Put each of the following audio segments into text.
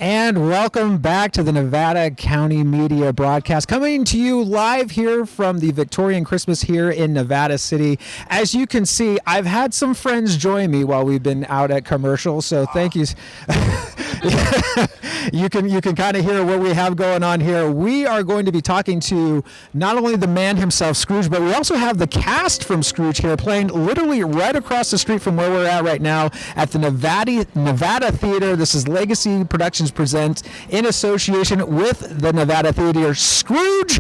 And welcome back to the Nevada County Media Broadcast, coming to you live here from the Victorian Christmas here in Nevada City. As you can see, I've had some friends join me while we've been out at commercial, so thank you. You can kind of hear what we have going on here. We are going to be talking to not only the man himself, Scrooge, but we also have the cast from Scrooge here playing literally right across the street from where we're at right now at the Nevada Theater. This is Legacy Productions presents in association with the Nevada Theater. Scrooge,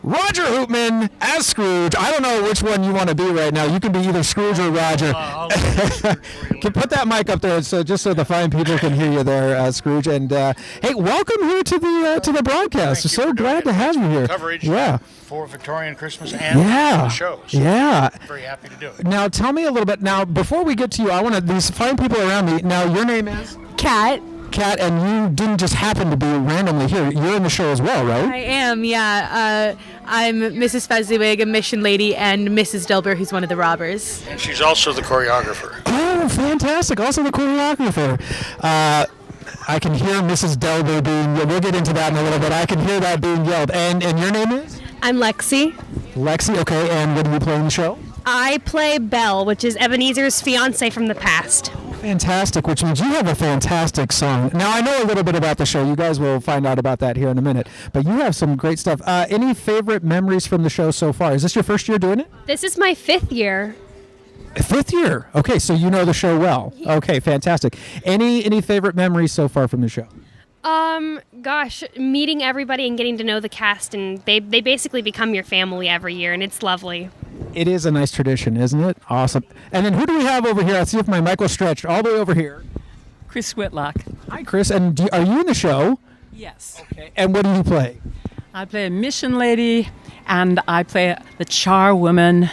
Roger Hoopman as Scrooge. I don't know which one you want to be right now. You can be either Scrooge or Roger. Can put that mic up there so just so the fine people can hear you there, Scrooge. And hey, welcome here to the broadcast. We're so glad to have you here. Coverage for Victorian Christmas and the show. So very happy to do it. Now tell me a little bit. Now before we get to you, I want these fine people around me. Now your name is? Kat. Kat, and you didn't just happen to be randomly here. You're in the show as well, right? I am, yeah. I'm Mrs. Fezziwig, a mission lady, and Mrs. Dilber, who's one of the robbers. And she's also the choreographer. Oh, fantastic. Also the choreographer. I can hear Mrs. Delber being, we'll get into that in a little bit. I can hear that being yelled. And your name is? I'm Lexi. Lexi, okay. And what do you play in the show? I play Belle, which is Ebenezer's fiance from the past. Fantastic, which means you have a fantastic song. Now, I know a little bit about the show. You guys will find out about that here in a minute. But you have some great stuff. Any favorite memories from the show so far? Is this your first year doing it? This is my 5th year. 5th year? Okay, so you know the show well. Okay, fantastic. Any favorite memories so far from the show? Gosh, meeting everybody and getting to know the cast, and they basically become your family every year, and it's lovely. It is a nice tradition, isn't it? Awesome. And then who do we have over here? Let's see if my mic will stretch all the way over here. Chris Whitlock. Hi, Chris. And are you in the show? Yes. Okay. And what do you play? I play a mission lady, and I play the charwoman,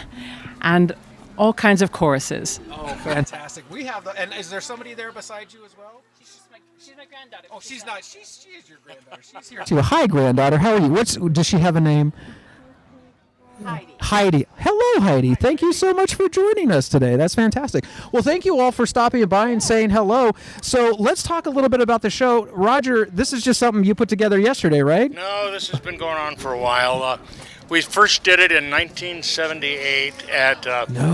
and all kinds of choruses. Oh, fantastic. We have and is there somebody there beside you as well? She's my granddaughter. Oh, she's not. She is your granddaughter. She's here too. Hi, granddaughter. How are you? Does she have a name? Heidi. Hello, Heidi. Thank you so much for joining us today. That's fantastic. Well, thank you all for stopping by and saying hello. So let's talk a little bit about the show. Roger, this is just something you put together yesterday, right? No, this has been going on for a while. We first did it in 1978 at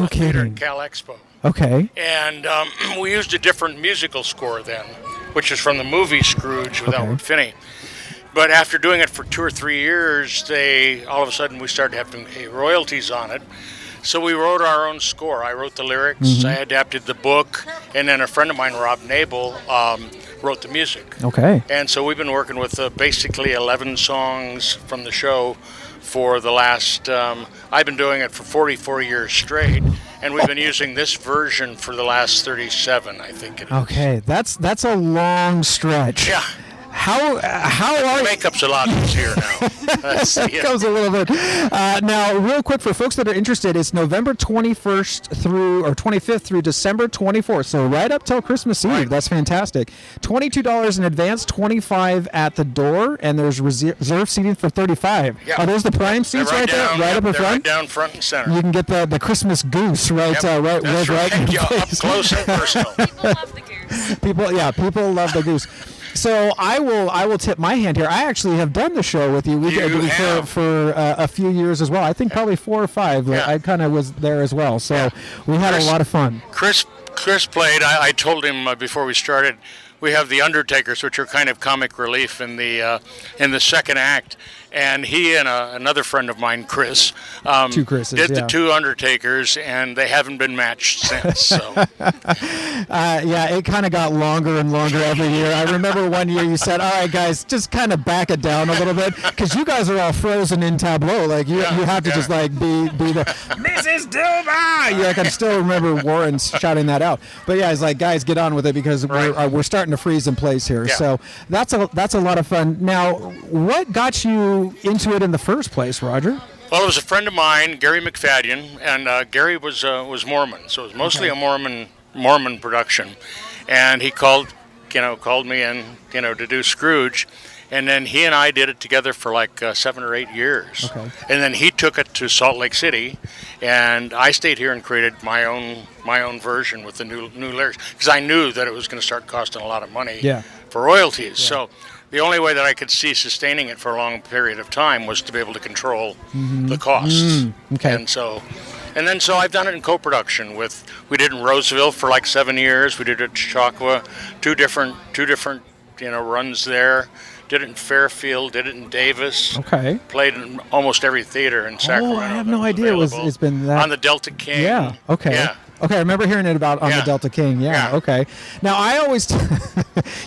Theater at Cal Expo. Okay. And we used a different musical score then, which is from the movie Scrooge with Albert Finney. But after doing it for 2 or 3 years, all of a sudden we started having to pay royalties on it. So we wrote our own score. I wrote the lyrics, I adapted the book, and then a friend of mine, Rob Nabel, wrote the music. Okay. And so we've been working with basically 11 songs from the show for the last, I've been doing it for 44 years straight, and we've been using this version for the last 37, I think it is. Okay, that's a long stretch. Yeah. How are makeup's a lot easier now. That comes a little bit. Now, real quick for folks that are interested, it's November 21st through 25th through December 24th. So right up till Christmas Eve. Right. That's fantastic. $22 in advance, $25 at the door, and there's reserved seating for $35. Yep. Are those the prime seats right there, right up in front? Right down front and center. You can get the Christmas goose right, right in your face. Up close and personal. People love the goose. People love the goose. So I will tip my hand here. I actually have done the show with you. We did for a few years as well. I think probably 4 or 5. Yeah. I kind of was there as well. So we had a lot of fun. Chris played. I told him before we started, we have the Undertakers, which are kind of comic relief in the second act. And he and another friend of mine, Chris, two Chris's, did the 2 Undertakers, and they haven't been matched since. So, it kind of got longer and longer every year. I remember one year you said, "All right, guys, just kind of back it down a little bit," because you guys are all frozen in tableau. Like you have to just like be the Mrs. Dilma. I can still remember Warren shouting that out. But yeah, it's like, guys, get on with it because we're starting to freeze in place here. Yeah. So that's a lot of fun. Now, what got you into it in the first place, Roger? Well, it was a friend of mine, Gary McFadden, and Gary was Mormon, so it was mostly a Mormon production. And he called me in, to do Scrooge, and then he and I did it together for like 7 or 8 years. Okay. And then he took it to Salt Lake City, and I stayed here and created my own version with the new lyrics because I knew that it was going to start costing a lot of money. Yeah. for royalties. So the only way that I could see sustaining it for a long period of time was to be able to control the costs. Okay. And then I've done it in co-production with. We did in Roseville for like 7 years. We did it at Chautauqua, two different runs there. Did it in Fairfield. Did it in Davis. Okay. Played in almost every theater in Sacramento. Oh, I have no idea it's been that. On the Delta King. Yeah. Okay. Yeah. Okay, I remember hearing it about on the Delta King. Yeah. Okay. Now I always,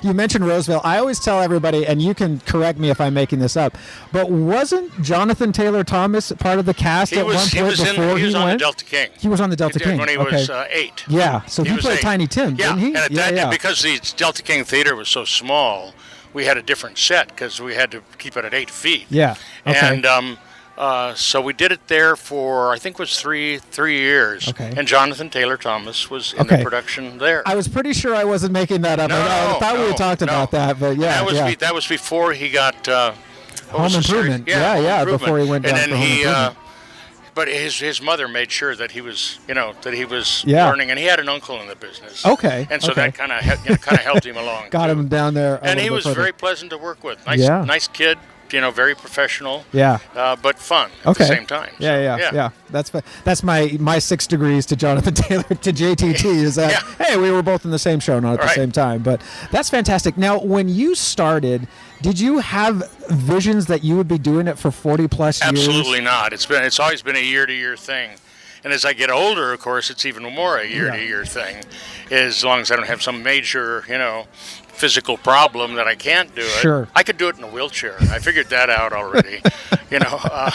you mentioned Roseville. I always tell everybody, and you can correct me if I'm making this up, but wasn't Jonathan Taylor Thomas part of the cast at one point before he was on went? the Delta King. He was on the Delta King when he was 8. Yeah. So he played 8. Tiny Tim, didn't he? And at that, because the Delta King Theater was so small, we had a different set because we had to keep it at 8 feet. Yeah. Okay. And so we did it there for, I think it was three years. Okay. And Jonathan Taylor Thomas was in the production there. I was pretty sure I wasn't making that up. I thought we had talked about that, but that was before he got Home Improvement. Home Improvement. Before he went down and then for Home Improvement. But his mother made sure that he was, learning, and he had an uncle in the business. Okay. And so that kind of helped him along. Got him down there. And he was very pleasant to work with. Nice kid. Very professional. Yeah. But fun at the same time. So, yeah. That's my 6 degrees to Jonathan Taylor to JTT is that hey, we were both in the same show, not at the same time. But that's fantastic. Now, when you started, did you have visions that you would be doing it for 40 plus years? Absolutely not. It's always been a year-to-year thing. And as I get older, of course, it's even more a year-to-year thing. As long as I don't have some major, physical problem that I can't do it. Sure. I could do it in a wheelchair. I figured that out already. A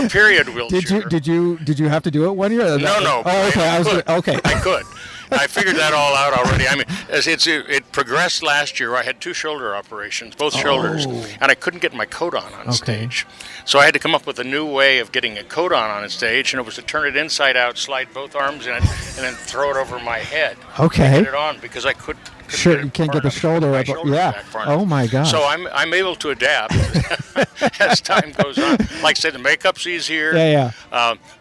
period wheelchair. Did you have to do it 1 year? No. Oh, okay. I could. I figured that all out already. I mean, it progressed last year. I had 2 shoulder operations, both shoulders, and I couldn't get my coat on stage. So I had to come up with a new way of getting a coat on stage, and it was to turn it inside out, slide both arms in it, and then throw it over my head. Okay. Get it on because I couldn't Sure, you can't get the shoulder up. Yeah. Oh my God. So I'm able to adapt as time goes on. Like I said, the makeup's easier. Yeah.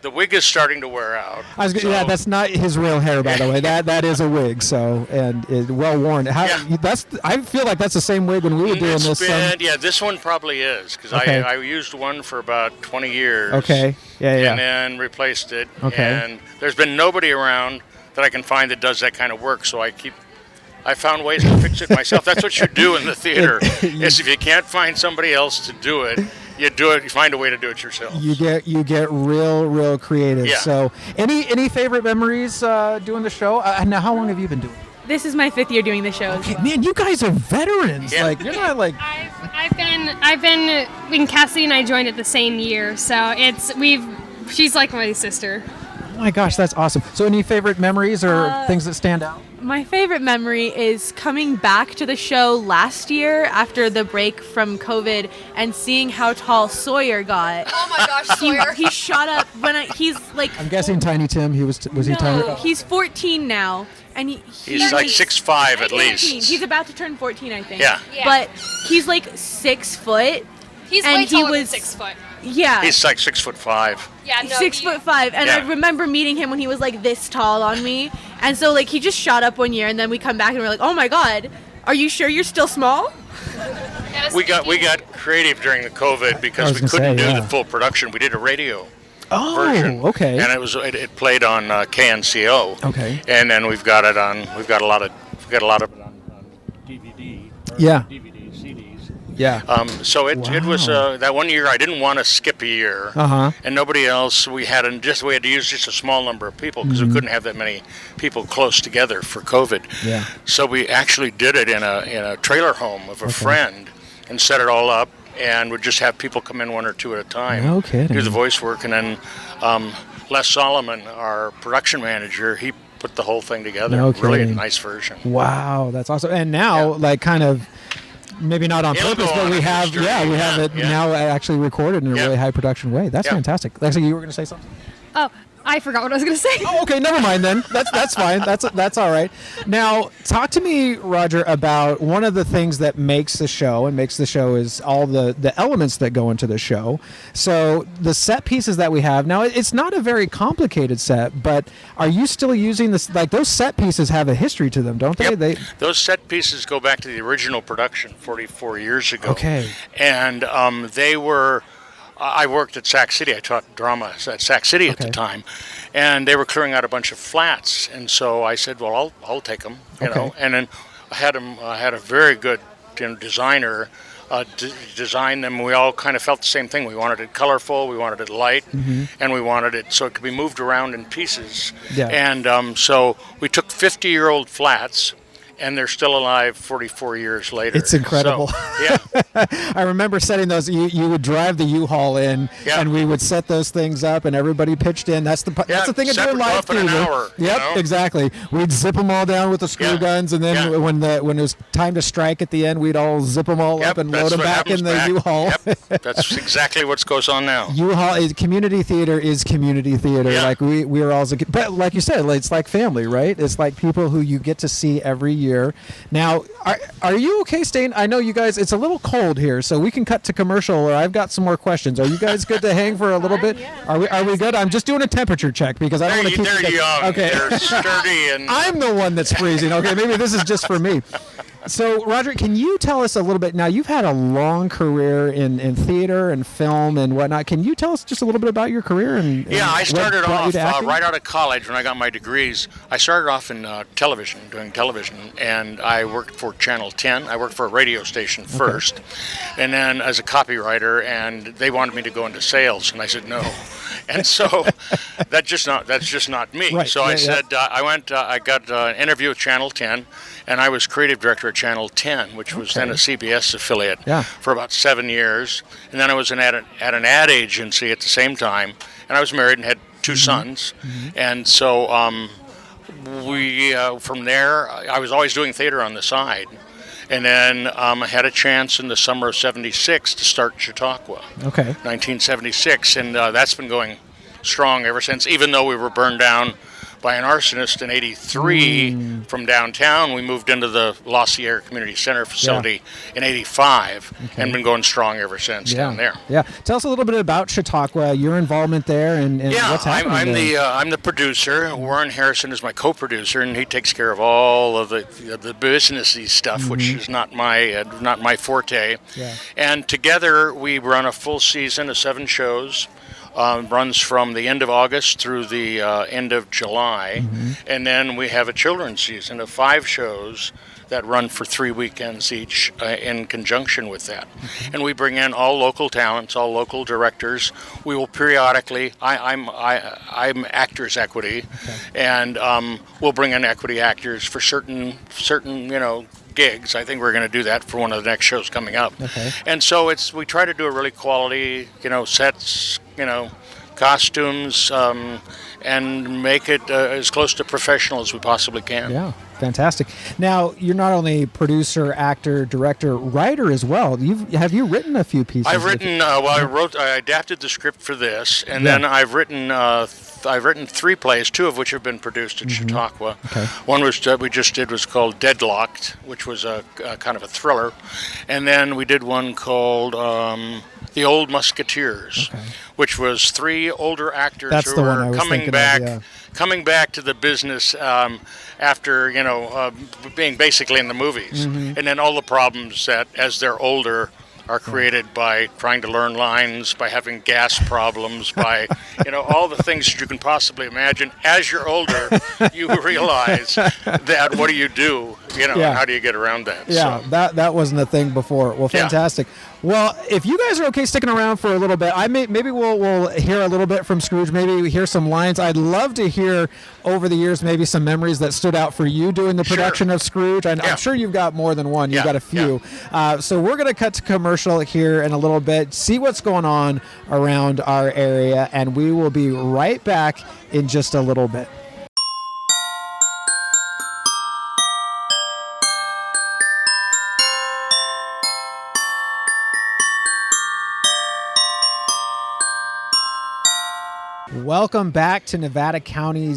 The wig is starting to wear out. That's not his real hair, by the way. That is a wig. So and well worn. I feel like that's the same wig when we were doing this. This one probably is because I used one for about 20 years. Okay. Yeah. And then replaced it. Okay. And there's been nobody around that I can find that does that kind of work. So I found ways to fix it myself. That's what you do in the theater. Is if you can't find somebody else to do it, you do it. You find a way to do it yourself. You get real creative. Yeah. So, any favorite memories doing the show? Now, how long have you been doing it? This is my 5th year doing the show. Okay, man, you guys are veterans. Yeah. Like you're not like. I've been when Cassie and I joined it the same year, so she's like my sister. Oh my gosh, that's awesome. So, any favorite memories or things that stand out? My favorite memory is coming back to the show last year after the break from COVID and seeing how tall Sawyer got. Oh my gosh, Sawyer. He shot up he's like. I'm guessing Tiny Tim. Was he tiny? No, he's 14 now, and he's like 6'5" at least. He's about to turn 14, I think. Yeah. But he's like 6 foot. He's way taller than 6 foot. Yeah. He's like 6'5". Yeah, no. 6'5", and I remember meeting him when he was like this tall on me, and so like he just shot up one year, and then we come back and we're like, oh my God, are you sure you're still small? We got creative during the COVID because we couldn't do the full production. We did a radio version. Okay. And it played on KNCO. Okay. And then we've got a lot of it on DVD. Yeah. DVD, CDs. Yeah. So it was that 1 year I didn't want to skip a year, and nobody else. We had to use just a small number of people because we couldn't have that many people close together for COVID. Yeah. So we actually did it in a trailer home of a friend and set it all up, and would just have people come in 1 or 2 at a time. No kidding. Do the voice work, and then Les Solomon, our production manager, he put the whole thing together. No Really kidding. nice version. Wow, that's awesome. And now, like, kind of. Maybe not on It'll purpose, go but on we in have history. it now actually recorded in a really high production way. That's Yeah. fantastic. Lexi, you were going to say something? Oh, I forgot what I was going to say. Oh, okay, never mind then. That's fine. That's all right. Now, talk to me, Roger, about one of the things that makes the show, and makes the show is all the elements that go into the show. So the set pieces that we have now, it's not a very complicated set, but are you still using this? Like those set pieces have a history to them, don't they? Yep. Those set pieces go back to the original production 44 years ago. Okay. And they were. I worked at Sac City. I taught drama at Sac City at the time, and they were clearing out a bunch of flats. And so I said, "Well, I'll take them," you know. And then I had a very good designer design them. We all kind of felt the same thing. We wanted it colorful, we wanted it light, and we wanted it so it could be moved around in pieces. Yeah. And so we took 50-year-old flats. And they're still alive 44 years later. It's incredible. So, yeah. I remember setting those. You would drive the U-Haul in, and we would set those things up, and everybody pitched in. That's the thing of doing live in an hour. Yep, exactly. We'd zip them all down with the screw guns, and then when it was time to strike at the end, we'd all zip them all up and load them back in the U-Haul. Yep. That's exactly what goes on now. U-Haul community theater is community theater. Yeah. Like we are all, but like you said, it's like family, right? It's like people who you get to see every year. Now, are you okay staying? I know you guys, it's a little cold here, so we can cut to commercial, or I've got some more questions. Are you guys good to hang for a little bit? Are we good? I'm just doing a temperature check because I don't want to keep They're young. Okay. They're sturdy. And I'm the one that's freezing. Okay, maybe this is just for me. So, Roger, can you tell us a little bit? Now, you've had a long career in theater and film and whatnot. Can you tell us just a little bit about your career? I started off right out of college when I got my degrees. I started off in television, doing television, and I worked for Channel 10. I worked for a radio station first, and then as a copywriter, and they wanted me to go into sales, and I said no. And so that's just not me. Right. So I said I got an interview with Channel 10, and I was creative director at Channel 10, which was then a CBS affiliate for about 7 years. And then I was at an ad agency at the same time, and I was married and had two sons. And so we from there, I was always doing theater on the side. And then I had a chance in the summer of '76 to start Chautauqua. 1976, and that's been going strong ever since. Even though we were burned down by an arsonist in '83 from downtown, we moved into the La Sierra Community Center facility in '85, and been going strong ever since down there. Yeah, tell us a little bit about Chautauqua, your involvement there, and what's happening there. I'm the producer. Warren Harrison is my co-producer, and he takes care of all of the businessy stuff, which is not my forte. Yeah. And together we run a full season of 7 shows. Runs from the end of August through the end of July. And then we have a children's season of 5 shows that run for 3 weekends each in conjunction with that. And we bring in all local talents, all local directors. We will periodically, I'm Actors Equity, and we'll bring in equity actors for certain gigs. I think we're going to do that for one of the next shows coming up. And so we try to do a really quality, sets, costumes, and make it as close to professional as we possibly can. Yeah, fantastic. Now, you're not only producer, actor, director, writer as well. Have you written a few pieces? I've written. I adapted the script for this, and then I've written 3 plays, 2 of which have been produced at Chautauqua. One we just did was called Deadlocked, which was a kind of a thriller, and then we did one called The Old Musketeers, which was 3 older actors who were coming back to the business after being basically in the movies, and then all the problems that as they're older are created by trying to learn lines, by having gas problems, by all the things that you can possibly imagine. As you're older, you realize that what do you do? And how do you get around that? Yeah, so. that wasn't a thing before. Well, fantastic. Well, if you guys are okay sticking around for a little bit, maybe we'll hear a little bit from Scrooge. Maybe we hear some lines. I'd love to hear over the years maybe some memories that stood out for you doing the production of Scrooge. I'm sure you've got more than one. You've got a few. So we're going to cut to commercial here in a little bit, see what's going on around our area, and we will be right back in just a little bit. Welcome back to Nevada County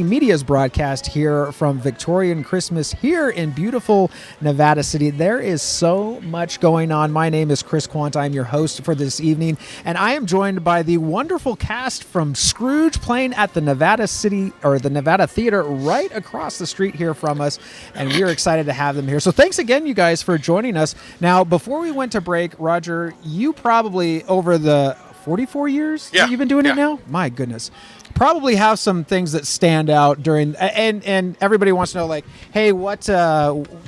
Media's broadcast here from Victorian Christmas here in beautiful Nevada City. There is so much going on. My name is Chris Quandt. I'm your host for this evening, and I am joined by the wonderful cast from Scrooge playing at the Nevada Theater right across the street here from us, and we are excited to have them here. So thanks again, you guys, for joining us. Now, before we went to break, Roger, you probably over the 44 years that you've been doing it now? My goodness. Probably have some things that stand out during, and everybody wants to know, like, hey, what goofs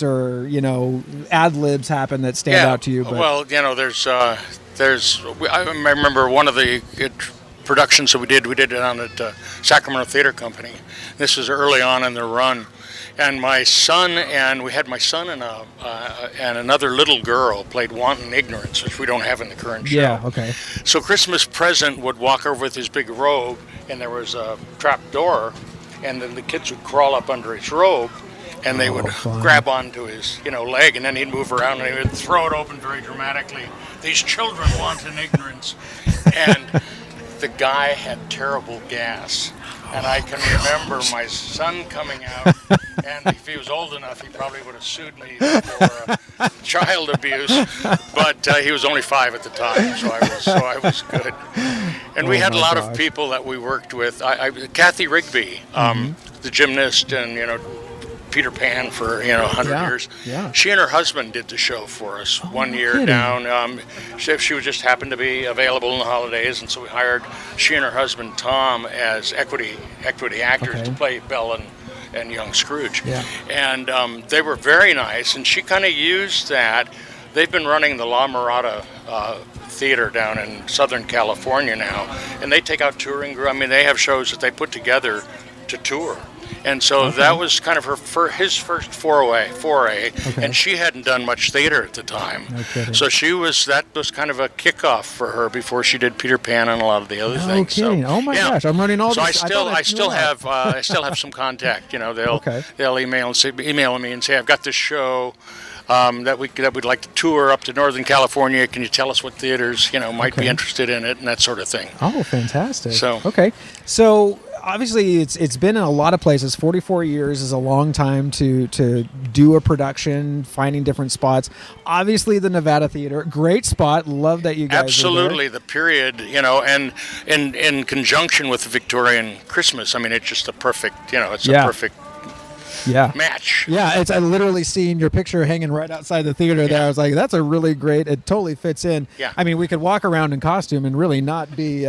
or, ad libs happen that stand out to you? But. Well, I remember one of the productions that we did it on at Sacramento Theater Company. This is early on in the run. And my son and another little girl played Wanton Ignorance, which we don't have in the current show. Yeah, okay. So Christmas Present would walk over with his big robe, and there was a trap door, and then the kids would crawl up under his robe, and they would grab onto his leg, and then he'd move around and he would throw it open very dramatically. These children Wanton Ignorance. And the guy had terrible gas. And I can remember my son coming out, and if he was old enough, he probably would have sued me for child abuse. But he was only 5 at the time, so I was good. And we had a lot of people that we worked with. Kathy Rigby, the gymnast, and Peter Pan for 100 years. Yeah. She and her husband did the show for us one year down. She would just happen to be available in the holidays, and so we hired she and her husband Tom as equity actors to play Belle and young Scrooge. Yeah. And they were very nice, and she kind of used that. They've been running the La Mirada Theater down in Southern California now, and they take out touring groups. I mean, they have shows that they put together to tour. And so that was kind of his first foray, and she hadn't done much theater at the time. No kidding. So that was kind of a kickoff for her before she did Peter Pan and a lot of the other things. Kidding. So, oh my gosh, I'm running all this. So I still have some contact. They'll email me and say, I've got this show that we'd like to tour up to Northern California. Can you tell us what theaters might be interested in it and that sort of thing? Oh, fantastic. So obviously it's been in a lot of places. 44 years is a long time to do a production, finding different spots. Obviously the Nevada Theater, great spot. Love that you guys absolutely are there. The period, and in conjunction with the Victorian Christmas. I mean, it's just a perfect, it's a perfect match. Yeah, I literally seen your picture hanging right outside the theater there. I was like, that's a really great, it totally fits in. Yeah. I mean, we could walk around in costume and really not be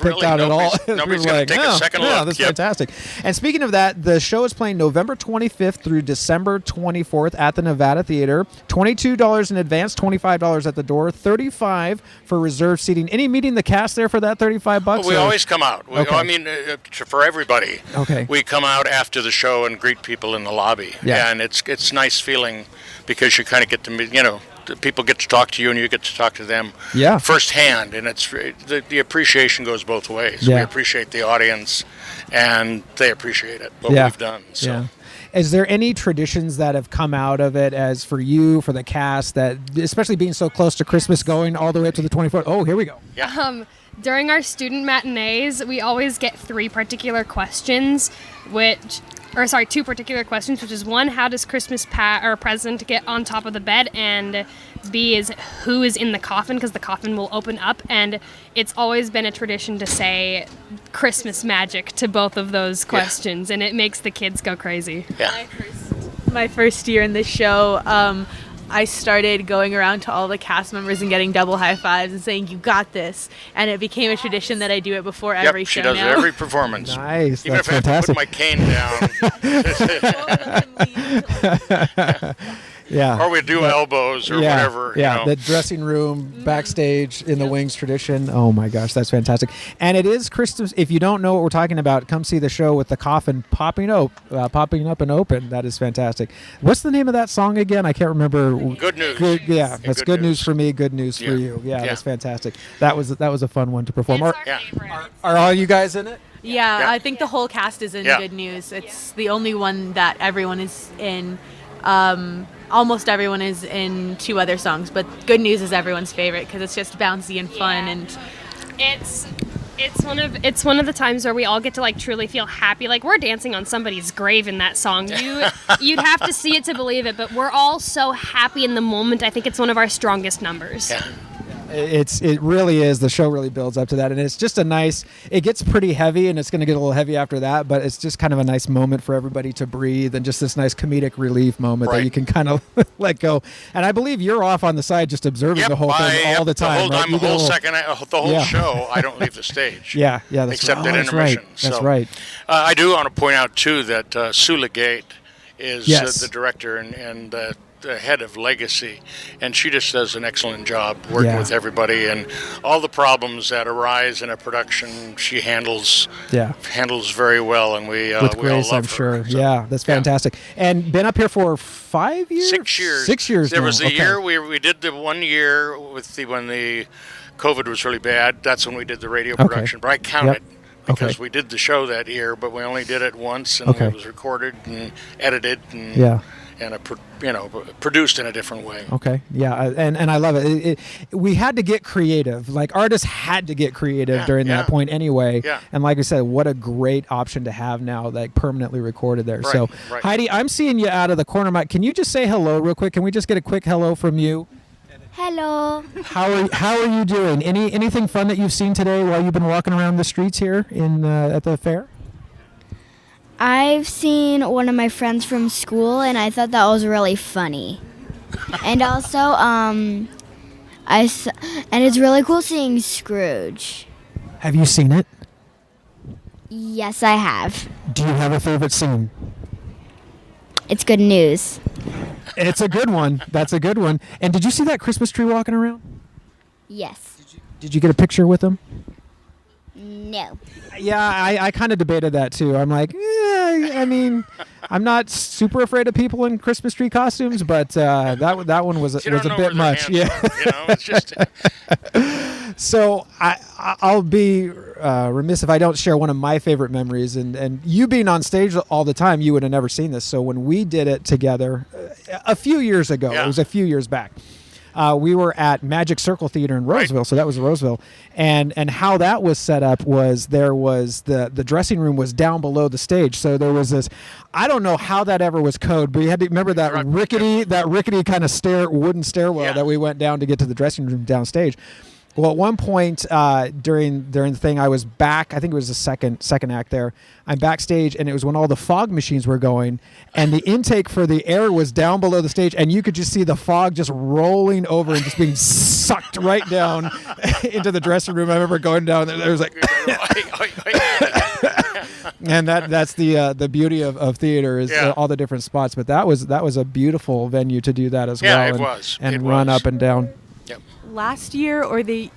picked out at all. Nobody's going to take a second look. Yeah, that's fantastic. And speaking of that, the show is playing November 25th through December 24th at the Nevada Theater. $22 in advance, $25 at the door, $35 for reserved seating. Any meeting the cast there for that $35? Well, we always come out. I mean, for everybody. Okay. We come out after the show and greet people in the lobby. Yeah. And it's nice feeling because you kind of get to meet, people get to talk to you and you get to talk to them firsthand, and it's the appreciation goes both ways. We appreciate the audience and they appreciate what we've done. So. Yeah. Is there any traditions that have come out of it as for you, for the cast, that especially being so close to Christmas, going all the way up to the 24th? Oh, here we go. Yeah. During our student matinees, we always get 3 particular questions, two particular questions, which is 1, how does Christmas present get on top of the bed? And B is, who is in the coffin? Because the coffin will open up. And it's always been a tradition to say Christmas magic to both of those questions. And it makes the kids go crazy. Yeah. My first year in this show, I started going around to all the cast members and getting double high fives and saying, "You got this," and it became a tradition that I do it before every show. She does it every performance. Nice, even that's if fantastic. I have to put my cane down. Yeah. Or we do elbows or whatever. Yeah, the dressing room, backstage in the wings tradition. Oh my gosh, that's fantastic. And it is Christmas. If you don't know what we're talking about, come see the show with the coffin popping up and open. That is fantastic. What's the name of that song again? I can't remember. Good news. That's good news for me. Good news for you. Yeah, that's fantastic. That was a fun one to perform. It's our favorite. Are all you guys in it? Yeah, I think the whole cast is in Good News. It's the only one that everyone is in. Almost everyone is in 2 other songs, but Good News is everyone's favorite because it's just bouncy and fun, and It's one of the times where we all get to like truly feel happy, like we're dancing on somebody's grave in that song. You'd have to see it to believe it, but we're all so happy in the moment. I think it's one of our strongest numbers. Yeah. It really is. The show really builds up to that, and it's just it gets pretty heavy, and it's going to get a little heavy after that, but it's just kind of a nice moment for everybody to breathe, and just this nice comedic relief moment that you can kind of let go. And I believe you're off on the side just observing the whole thing all the time. The whole show, I don't leave the stage. Yeah, that's except at that's intermission. Right. That's right. I do want to point out too that Sula Gate is Yes. the director and the head of Legacy, and she just does an excellent job working with everybody, and all the problems that arise in a production she handles very well, and we with we grace, all love I'm sure. her, so. Yeah, that's fantastic. And been up here for 5 years? 6 years. 6 years. There now. was a Okay. year we did the 1 year when the COVID was really bad. That's when we did the radio production, but I count it. Because we did the show that year, but we only did it once, and it was recorded and edited and produced in a different way. Okay, yeah, and I love it. We had to get creative. Like artists had to get creative during that point anyway. Yeah. And like I said, what a great option to have now, like permanently recorded there. Right, So right. Heidi, I'm seeing you out of the corner. Can you just say hello real quick? Can we just get a quick hello from you? Hello. How are you doing? Anything fun that you've seen today while you've been walking around the streets here at the fair? I've seen one of my friends from school, and I thought that was really funny. And also, and it's really cool seeing Scrooge. Have you seen it? Yes, I have. Do you have a favorite scene? It's good news. It's a good one. That's a good one. And did you see that Christmas tree walking around? Yes. Did you get a picture with him? No. Yeah, I kind of debated that too. I'm like, I mean, I'm not super afraid of people in Christmas tree costumes, but that one was a bit much. Yeah. It's just. So I'll be remiss if I don't share one of my favorite memories. And you being on stage all the time, you would have never seen this. So when we did it together a few years ago, it was a few years back. We were at Magic Circle Theater in Roseville, so that was Roseville, and how that was set up was there was the dressing room was down below the stage, so there was this. I don't know how that ever was coded, but you had to remember that rickety kind of wooden stairwell that we went down to get to the dressing room downstage. Well, at one point during the thing, I was back. I think it was the second act there. I'm backstage, and it was when all the fog machines were going, and the intake for the air was down below the stage, and you could just see the fog just rolling over and just being sucked right down into the dressing room. I remember going down there. There was like, and that's the beauty of theater is all the different spots. But that was a beautiful venue to do that as well. Yeah, it was. And run up and down. Last year or the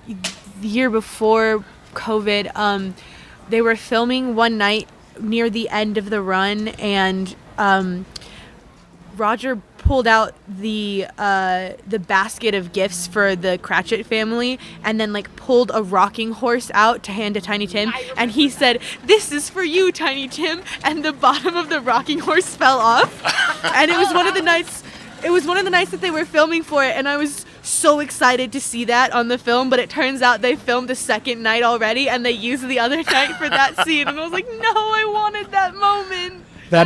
year before COVID, they were filming one night near the end of the run, and Roger pulled out the basket of gifts for the Cratchit family, and then like pulled a rocking horse out to hand to Tiny Tim, and he said, "This is for you, Tiny Tim," and the bottom of the rocking horse fell off, and it was one of the nights. It was one of the nights that they were filming for it, and I was so excited to see that on the film, but it turns out they filmed the second night already, and they used the other night for that scene, and I was like, no, I wanted that moment. I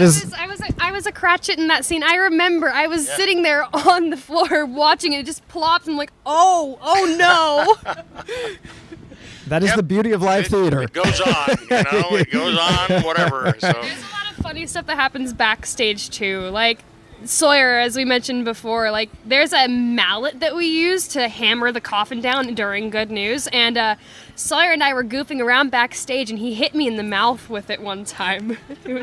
was a Cratchit in that scene. I remember I was sitting there on the floor watching it. It just plopped, and I'm like, oh no. That is the beauty of live theater. It goes on, it goes on, whatever. So. There's a lot of funny stuff that happens backstage too, like Sawyer, as we mentioned before, like there's a mallet that we use to hammer the coffin down during Good News, and Sawyer and I were goofing around backstage, and he hit me in the mouth with it one time. It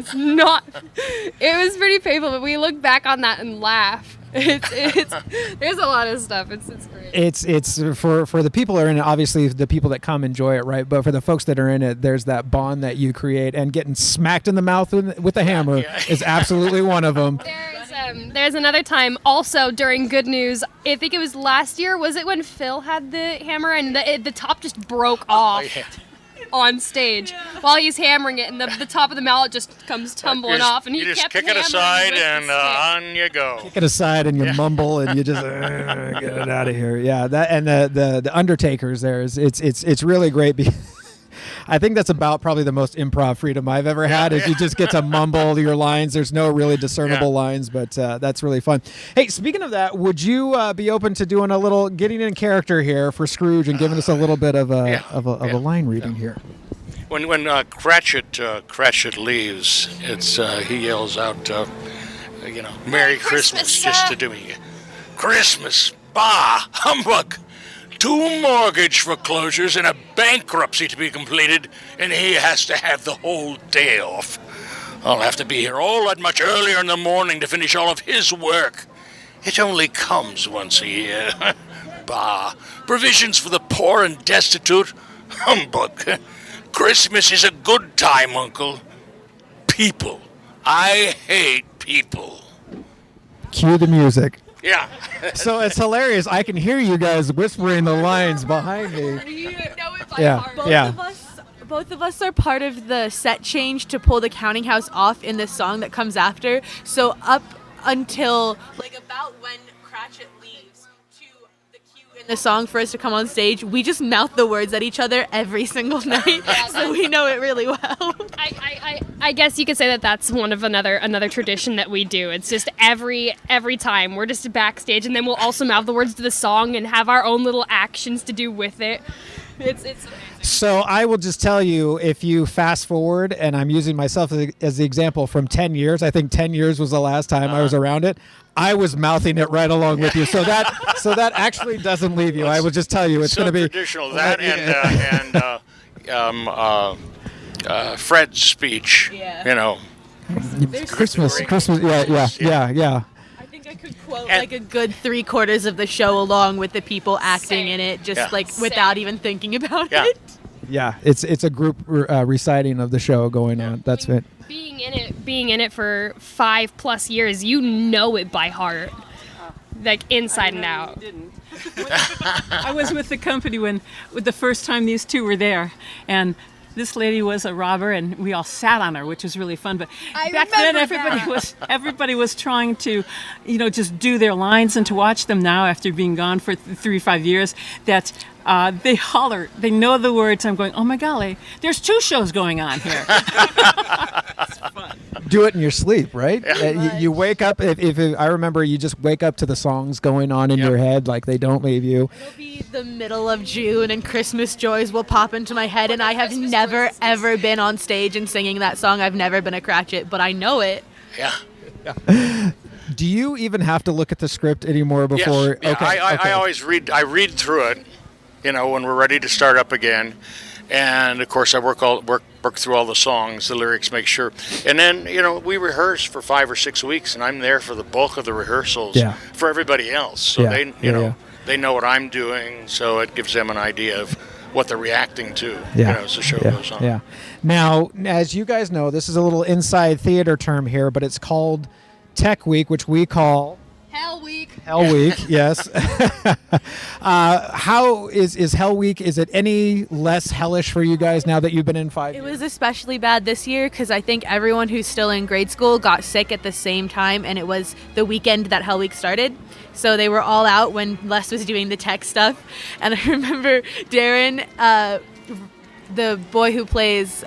was pretty painful, but we look back on that and laugh. There's a lot of stuff. It's great. It's for the people that are in it, obviously the people that come enjoy it, right? But for the folks that are in it, there's that bond that you create, and getting smacked in the mouth with a hammer is absolutely one of them. There's another time also during Good News. I think it was last year. Was it when Phil had the hammer and the top just broke off? on stage while he's hammering it, and the top of the mallet just comes tumbling off, and he you just kept kick it hammering aside with the and stick. on you go. Kick it aside and you mumble and you just get it out of here. Yeah, that and the Undertaker's there is it's really great. I think that's about probably the most improv freedom I've ever had. Is you just get to mumble your lines. There's no really discernible lines, but that's really fun. Hey, speaking of that, would you be open to doing a little getting in character here for Scrooge and giving us a little bit of a line reading here? When Cratchit leaves, it's he yells out, "Merry Christmas," just to do me. Christmas, bah, humbug. 2 mortgage foreclosures and a bankruptcy to be completed, and he has to have the whole day off. I'll have to be here all that much earlier in the morning to finish all of his work. It only comes once a year. Bah, provisions for the poor and destitute. Humbug. Christmas is a good time, Uncle. People. I hate people. Cue the music. Yeah. So it's hilarious. I can hear you guys whispering the lines behind me. We know it by Yeah, heart. yeah. Both of us are part of the set change to pull the counting house off in the song that comes after. So up until about when Cratchit leaves to the cue in the song for us to come on stage, we just mouth the words at each other every single night. So we know it really well. I guess you could say that that's one of another tradition that we do. It's just every time we're just backstage, and then we'll also mouth the words to the song and have our own little actions to do with it. It's amazing. So I will just tell you, if you fast forward, and I'm using myself as the example from 10 years, I think 10 years was the last time I was around it. I was mouthing it right along with you. So that actually doesn't leave you. I will just tell you, it's so going to be traditional. That and Fred's speech. Yeah. Christmas. Yeah. I think I could quote a good 3/4 of the show along with the people acting in it, just without even thinking about it. Yeah, it's a group reciting of the show going on. That's it. Being in it for 5+ years, you know it by heart, like inside and out. I was with the company with the first time these two were there, and this lady was a robber, and we all sat on her, which was really fun. But back then, everybody was trying to, just do their lines, and to watch them now after being gone for 3-5 years, that they holler, they know the words. I'm going, oh my golly, there's 2 shows going on here. It's fun. Do it in your sleep, right? You wake up. If I remember, you just wake up to the songs going on in your head, like they don't leave you. It'll be the middle of June, and Christmas joys will pop into my head, and I have never ever been on stage and singing that song. I've never been a Cratchit, but I know it. Yeah. Do you even have to look at the script anymore before? Yes. Yeah, Okay. I always read. I read through it, when we're ready to start up again, and of course I work through all the songs, the lyrics, make sure, and then we rehearse for 5 or 6 weeks, and I'm there for the bulk of the rehearsals for everybody else, so they know what I'm doing, so it gives them an idea of what they're reacting to as the show goes on. Yeah. Now, as you guys know, this is a little inside theater term here, but it's called Tech Week, which we call Hell Week. Hell Week, yes. How is Hell Week? Is it any less hellish for you guys now that you've been in 5 years? It was especially bad this year because I think everyone who's still in grade school got sick at the same time, and it was the weekend that Hell Week started. So they were all out when Les was doing the tech stuff. And I remember Darren, the boy who plays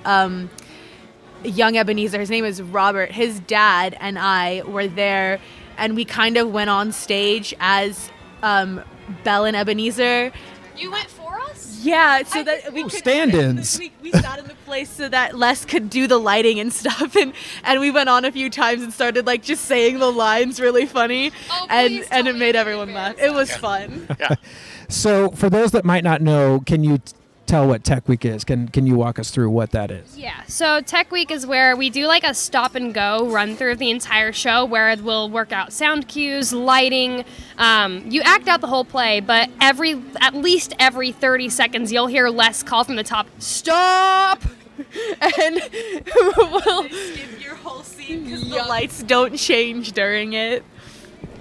young Ebenezer, his name is Robert, his dad and I were there, and we kind of went on stage as Belle and Ebenezer. You went for us? Yeah, so that we could stand-ins. We sat in the place so that Les could do the lighting and stuff, and we went on a few times and started just saying the lines really funny, and it made everyone laugh. It was fun. Yeah. So for those that might not know, can you tell what Tech Week is? Can you walk us through what that is? Yeah, so Tech Week is where we do a stop and go run through of the entire show, where we'll work out sound cues, lighting. You act out the whole play, but at least every 30 seconds you'll hear Les call from the top, "Stop!" And we'll skip your whole scene because the lights don't change during it.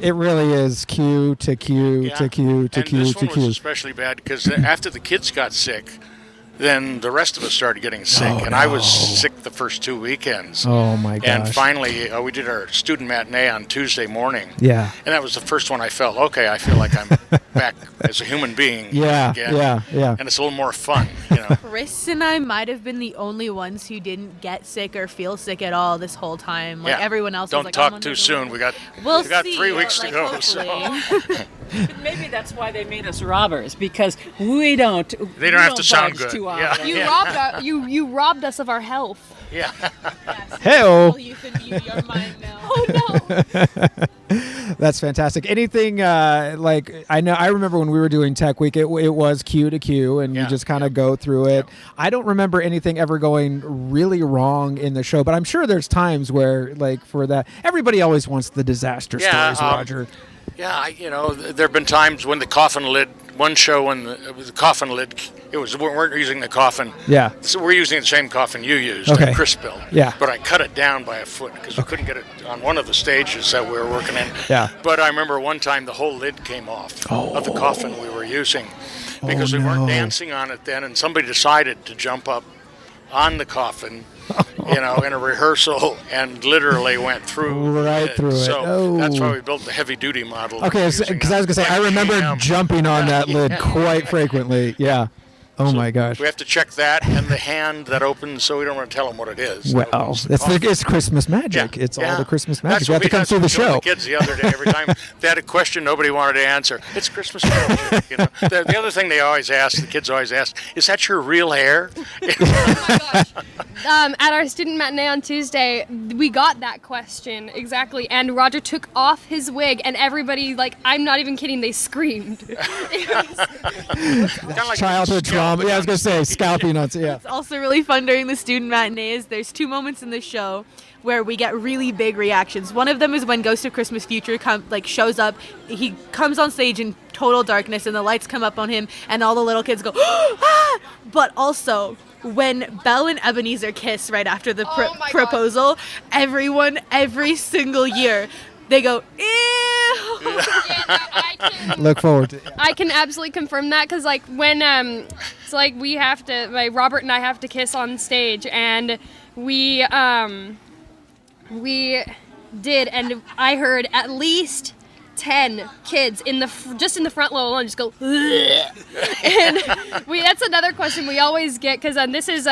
It really is cue to cue to cue to and cue this to one was cue. especially bad because after the kids got sick, then the rest of us started getting sick, and I was sick the first 2 weekends. Oh my gosh. And finally, we did our student matinee on Tuesday morning. Yeah. And that was the first one I felt, okay, I feel like I'm back as a human being Yeah, again. yeah. And it's a little more fun, you know. Chris and I might have been the only ones who didn't get sick or feel sick at all this whole time. Like Yeah. everyone else Don't was like, talk I'm under too the soon. weather. We We'll got see, 3 weeks like, to go. hopefully. So. But maybe that's why they made us robbers, because we don't. They don't have to sound budge good. Too Yeah. often. You robbed us of our health. Yeah. Hey-o. Youth and beauty are mine now. Oh no. That's fantastic. Anything like I remember when we were doing Tech Week, it was cue to cue, and you Yeah. just kind of go through it. I don't remember anything ever going really wrong in the show, but I'm sure there's times where, like, for that, everybody always wants the disaster Yeah, stories, Roger. Yeah, there have been times when the coffin lid, one show when the coffin lid, we weren't using the coffin. Yeah. So we're using the same coffin you used, Okay. that Chris built. Yeah. But I cut it down by a foot because we couldn't get it on one of the stages that we were working in. Yeah. But I remember one time the whole lid came off of the coffin we were using because we no. weren't dancing on it then, and somebody decided to jump up on the coffin, in a rehearsal, and literally went through Right through it. So that's why Oh. we built the heavy duty model. Okay, because I was gonna say I remember jumping on that lid quite frequently. Yeah. Oh my gosh. We have to check that and the hand that opens, so we don't want to tell them what it is. Well, it's Christmas magic. Yeah. It's all Yeah. the Christmas That's magic. You have what to come that's through the what we told show. The kids the other day, every time they had a question nobody wanted to answer, it's Christmas magic. The other thing they always ask, the kids always ask, is that your real hair? At our student matinee on Tuesday, we got that question exactly, and Roger took off his wig, and everybody, like, I'm not even kidding, they screamed. Kinda like Childhood trauma. Yeah, I was gonna say scalping on. Yeah. It's also really fun during the student matinees. There's 2 moments in the show where we get really big reactions. One of them is when Ghost of Christmas Future shows up. He comes on stage in total darkness, and the lights come up on him, and all the little kids go, ah! But also, when Belle and Ebenezer kiss right after the Oh my God. proposal, everyone, every single year, they go, ew! Look forward to it. I can absolutely confirm that because, like, when it's like we have to, like, Robert and I have to kiss on stage, and we did, and I heard at least 10 kids just in the front row alone just go, and that's another question we always get, because this is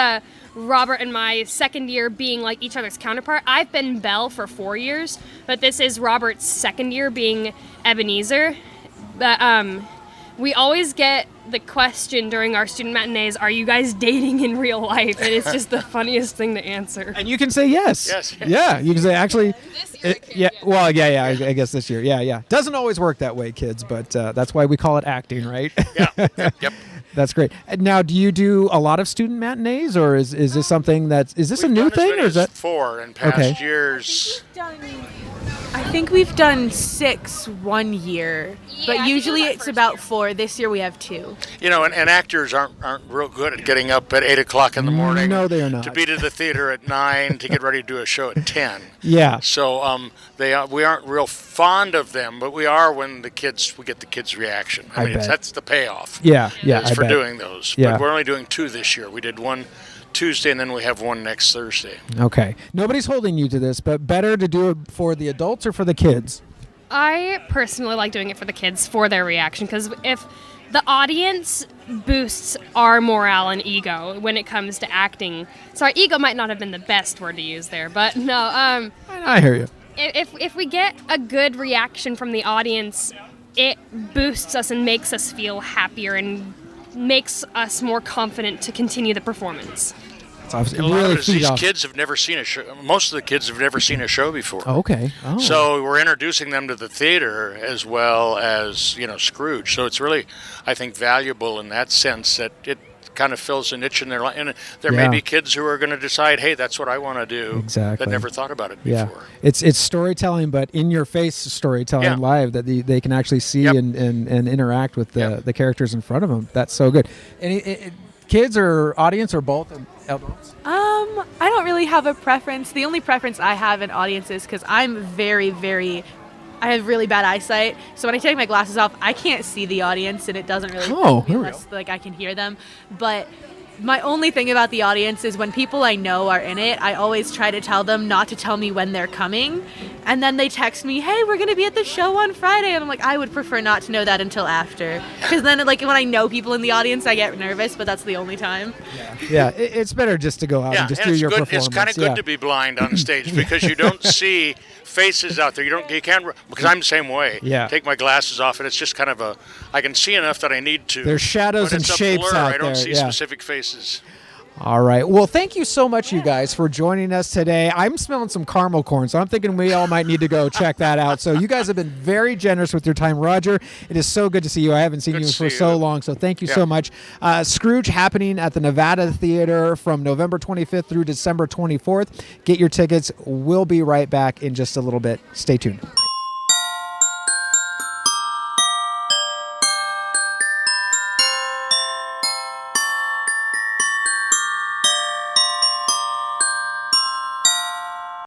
Robert and my second year being like each other's counterpart. I've been Belle for 4 years, but this is Robert's second year being Ebenezer. But we always get the question during our student matinees, are you guys dating in real life? And it's just the funniest thing to answer. And you can say yes. Yes. Yeah, you can say actually. This year I can, Yeah. Well, yeah. I guess this year. Yeah. Doesn't always work that way, kids, but that's why we call it acting, right? Yeah. Yep. That's great. Now, do you do a lot of student matinees, or is this something is this a We've new done as thing, many or is as that 4 in past Okay. years. I think we've done 6 one year, Yeah, I but think it usually was our it's first about year. 4. This year we have 2. And actors aren't real good at getting up at 8 o'clock in the morning. No, they are not. To be to the theater at 9 to get ready to do a show at 10. Yeah. So we aren't real fond of them, but we are when we get the kids' reaction. I mean, bet. that's the payoff. Yeah. Is I for bet. doing those. Yeah. But we're only doing 2 this year. We did one Tuesday, and then we have one next Thursday. Okay. Nobody's holding you to this, but better to do it for the adults or for the kids? I personally like doing it for the kids for their reaction, because if the audience boosts our morale and ego when it comes to acting. Sorry, ego might not have been the best word to use there, but no. I hear you. If we get a good reaction from the audience, it boosts us and makes us feel happier and makes us more confident to continue the performance. It's obviously A lot really of it is feed these off. kids have never seen a show. Most of the kids have never seen a show before. Oh, okay. Oh. So we're introducing them to the theater as well as, Scrooge. So it's really, I think, valuable in that sense that it kind of fills a niche in their life. And there Yeah. may be kids who are going to decide, hey, that's what I want to do. Exactly. That never thought about it Yeah, before. it's storytelling, but in your face storytelling Yeah. live that they can actually see Yep. and interact with Yep. the characters in front of them. That's so good. Any kids or audience or both adults? I don't really have a preference. The only preference I have in audiences, because I'm I have really bad eyesight. So when I take my glasses off, I can't see the audience, and it doesn't really Oh, me here we unless, like, I can hear them. But my only thing about the audience is when people I know are in it, I always try to tell them not to tell me when they're coming. And then they text me, hey, we're going to be at the show on Friday. And I'm like, I would prefer not to know that until after. Because then, like, when I know people in the audience, I get nervous, but that's the only time. Yeah, it's better just to go out and just do your performance. It's kind of good to be blind on the stage because you don't see faces out there. You can't, because I'm the same way. Yeah. Take my glasses off, and it's just kind of I can see enough that I need to. There's shadows and shapes out there. I don't see specific faces. All right. Well, thank you so much, you guys, for joining us today. I'm smelling some caramel corn, so I'm thinking we all might need to go check that out. So you guys have been very generous with your time. Roger, it is so good to see you. I haven't seen you for so long, so thank you so much. Scrooge happening at the Nevada Theater from November 25th through December 24th. Get your tickets. We'll be right back in just a little bit. Stay tuned.